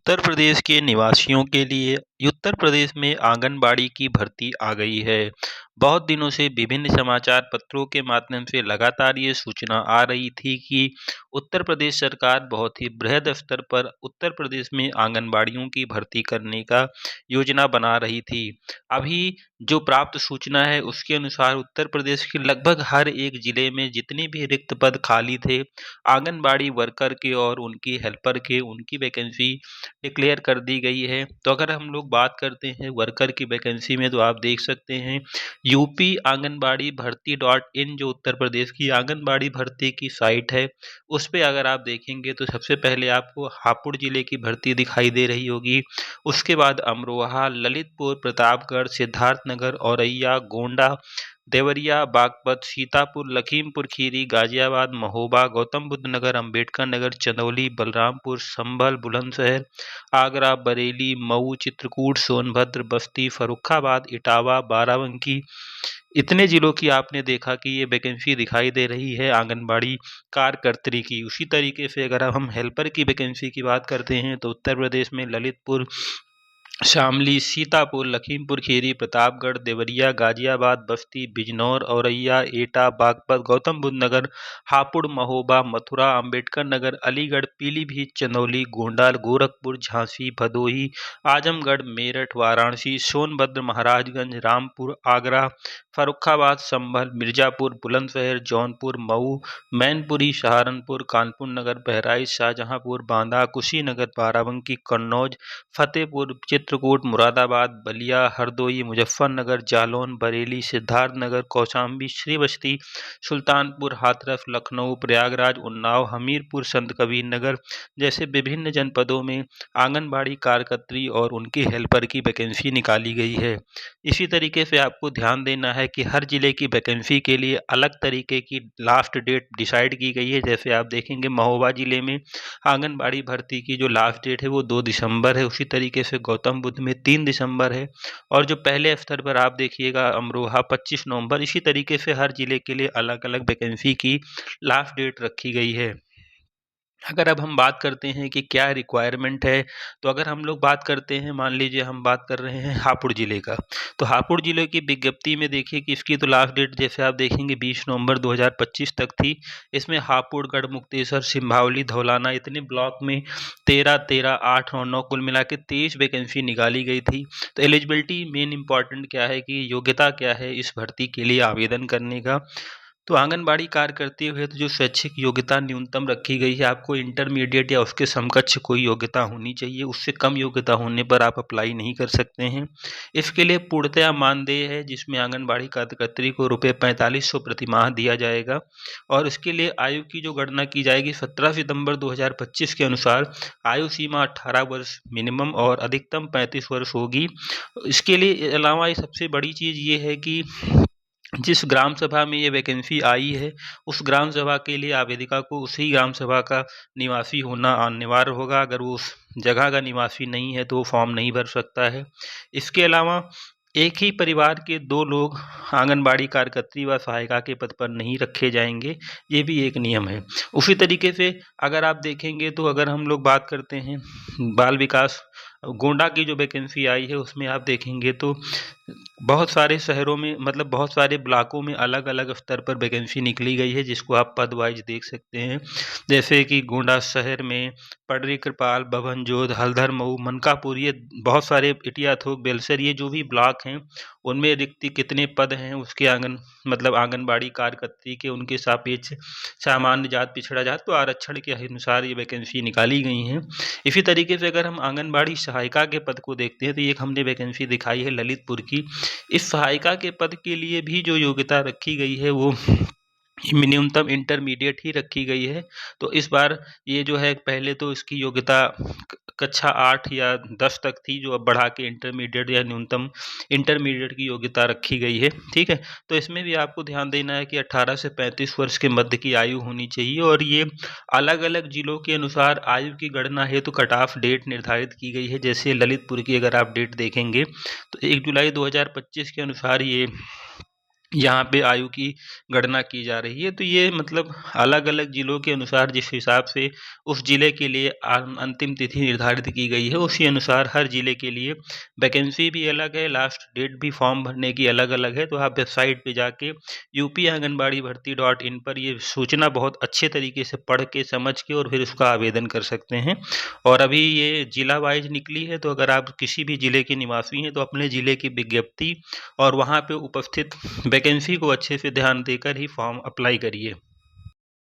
उत्तर प्रदेश के निवासियों के लिए उत्तर प्रदेश में आंगनबाड़ी की भर्ती आ गई है। बहुत दिनों से विभिन्न समाचार पत्रों के माध्यम से लगातार ये सूचना आ रही थी कि उत्तर प्रदेश सरकार बहुत ही बृहद स्तर पर उत्तर प्रदेश में आंगनबाड़ियों की भर्ती करने का योजना बना रही थी। अभी जो प्राप्त सूचना है उसके अनुसार उत्तर प्रदेश के लगभग हर एक जिले में जितने भी रिक्त पद खाली थे, आंगनबाड़ी वर्कर के और उनकी हेल्पर के उनकी वैकेंसी डिक्लेयर कर दी गई है। तो अगर हम लोग बात करते हैं वर्कर की वैकेंसी में, तो आप देख सकते हैं यूपी आंगनबाड़ी भर्ती डॉट इन जो उत्तर प्रदेश की आंगनबाड़ी भर्ती की साइट है, उस पे अगर आप देखेंगे तो सबसे पहले आपको हापुड़ जिले की भर्ती दिखाई दे रही होगी। उसके बाद अमरोहा, ललितपुर, प्रतापगढ़, सिद्धार्थनगर, औरैया, गोंडा, देवरिया, बागपत, सीतापुर, लखीमपुर खीरी, गाजियाबाद, महोबा, गौतम बुद्ध नगर, अम्बेडकर नगर, चंदौली, बलरामपुर, संभल, बुलंदशहर, आगरा, बरेली, मऊ, चित्रकूट, सोनभद्र, बस्ती, फर्रुखाबाद, इटावा, बाराबंकी, इतने जिलों की आपने देखा कि ये वैकेंसी दिखाई दे रही है आंगनबाड़ी कार्यकर्त्री की। उसी तरीके से अगर हम हेल्पर की वैकेंसी की बात करते हैं तो उत्तर प्रदेश में ललितपुर, शामली, सीतापुर, लखीमपुर खीरी, प्रतापगढ़, देवरिया, गाजियाबाद, बस्ती, बिजनौर, औरैया, एटा, बागपत, गौतम बुद्ध नगर, हापुड़, महोबा, मथुरा, अम्बेडकर नगर, अलीगढ़, पीलीभीत, चंदौली, गोंडा, गोरखपुर, झांसी, भदोही, आजमगढ़, मेरठ, वाराणसी, सोनभद्र, महाराजगंज, रामपुर, आगरा, फर्रुखाबाद, संभल, मिर्जापुर, बुलंदशहर, जौनपुर, मऊ, मैनपुरी, सहारनपुर, कानपुर नगर, बहराइच, शाहजहांपुर, बांदा, कुशीनगर, बाराबंकी, कन्नौज, फतेहपुर, चित्रकूट, मुरादाबाद, बलिया, हरदोई, मुजफ्फरनगर, जालौन, बरेली, सिद्धार्थनगर, कौशाम्बी, श्रीबस्ती, सुल्तानपुर, हाथरस, लखनऊ, प्रयागराज, उन्नाव, हमीरपुर, संत कबीर नगर जैसे विभिन्न जनपदों में आंगनबाड़ी कार्यकर्त्री और उनके हेल्पर की वैकेंसी निकाली गई है। इसी तरीके से आपको ध्यान देना है कि हर जिले की वैकेंसी के लिए अलग तरीके की लास्ट डेट डिसाइड की गई है। जैसे आप देखेंगे महोबा जिले में आंगनबाड़ी भर्ती की जो लास्ट डेट है वो 2 दिसंबर है। उसी तरीके से गौतम बुद्ध में 3 दिसंबर है और जो पहले स्तर पर आप देखिएगा अमरोहा 25 नवंबर। इसी तरीके से हर जिले के लिए अलग-अलग वैकेंसी की लास्ट डेट रखी गई है। अगर अब हम बात करते हैं कि क्या रिक्वायरमेंट है, तो अगर हम लोग बात करते हैं, मान लीजिए हम बात कर रहे हैं हापुड़ ज़िले का, तो हापुड़ ज़िले की विज्ञप्ति में देखिए कि इसकी तो लास्ट डेट जैसे आप देखेंगे 20 नवंबर 2025 तक थी। इसमें हापुड़, गढ़मुक्तेश्वर, सिंभावली, धौलाना इतने ब्लॉक में 13, 13, 8 और 9 कुल मिला के 23 वैकेंसी निकाली गई थी। तो एलिजिबिलिटी मेन इम्पॉर्टेंट क्या है कि योग्यता क्या है इस भर्ती के लिए आवेदन करने का। तो आंगनबाड़ी कार्य करते हुए तो जो शैक्षिक योग्यता न्यूनतम रखी गई है, आपको इंटरमीडिएट या उसके समकक्ष कोई योग्यता होनी चाहिए। उससे कम योग्यता होने पर आप अप्लाई नहीं कर सकते हैं। इसके लिए पूर्णतया मानदेय है जिसमें आंगनबाड़ी कार्यकर्त्री को रुपये 4500 प्रतिमाह दिया जाएगा और इसके लिए आयु की जो गणना की जाएगी 17 सितंबर 2025 के अनुसार आयु सीमा 18 वर्ष मिनिमम और अधिकतम 35 वर्ष होगी। इसके लिए अलावा ये सबसे बड़ी चीज़ ये है कि जिस ग्राम सभा में ये वैकेंसी आई है, उस ग्राम सभा के लिए आवेदिका को उसी ग्राम सभा का निवासी होना अनिवार्य होगा। अगर वो उस जगह का निवासी नहीं है, तो वो फॉर्म नहीं भर सकता है। इसके अलावा एक ही परिवार के 2 लोग आंगनबाड़ी कार्यकर्त्री व सहायिका के पद पर नहीं रखे जाएँगे, ये भी एक नियम है। उसी तरीके से अगर आप देखेंगे तो अगर हम लोग बात करते हैं बाल विकास गोंडा की जो वैकेंसी आई है, उसमें आप देखेंगे तो बहुत सारे शहरों में मतलब बहुत सारे ब्लॉकों में अलग-अलग स्तर पर वैकेंसी निकली गई है, जिसको आप पद वाइज़ देख सकते हैं। जैसे कि गोंडा शहर में पडरी कृपाल, बभनजोध, हल्दर मऊ, मनकापुर ये बहुत सारे इटिया थोक, बेलसर ये जो भी ब्लॉक हैं, उनमें रिक्ति कितने पद हैं उसके मतलब आंगनबाड़ी कार्यकर्त्री के उनके सापेक्ष सामान्य जात, पिछड़ा जात तो आरक्षण के अनुसार ये वैकेंसी निकाली गई हैं। इसी तरीके से अगर हम आंगनबाड़ी सहायिका के पद को देखते हैं, तो एक हमने वैकेंसी दिखाई है ललितपुर की। इस सहायिका के पद के लिए भी जो योग्यता रखी गई है वो न्यूनतम इंटरमीडिएट ही रखी गई है। तो इस बार ये जो है पहले तो इसकी योग्यता कक्षा 8 या 10 तक थी, जो अब बढ़ा के इंटरमीडिएट या न्यूनतम इंटरमीडिएट की योग्यता रखी गई है। ठीक है, तो इसमें भी आपको ध्यान देना है कि 18 से 35 वर्ष के मध्य की आयु होनी चाहिए और ये अलग अलग जिलों के अनुसार आयु की गणना हेतु कट ऑफ डेट निर्धारित की गई है। जैसे ललितपुर की अगर आप डेट देखेंगे तो 1 जुलाई 2025 के अनुसार ये यहाँ पे आयु की गणना की जा रही है। तो ये मतलब अलग-अलग ज़िलों के अनुसार जिस हिसाब से उस ज़िले के लिए अंतिम तिथि निर्धारित की गई है, उसी अनुसार हर ज़िले के लिए वैकेंसी भी अलग है, लास्ट डेट भी फॉर्म भरने की अलग-अलग है। तो आप वेबसाइट पे जाके यूपी आंगनबाड़ी भर्ती डॉट इन पर ये सूचना बहुत अच्छे तरीके से पढ़ के, समझ के और फिर उसका आवेदन कर सकते हैं। और अभी ये ज़िला वाइज़ निकली है, तो अगर आप किसी भी ज़िले के निवासी हैं, तो अपने ज़िले की विज्ञप्ति और वहाँ पे उपस्थित वैकेंसी को अच्छे से ध्यान देकर ही फॉर्म अप्लाई करिए।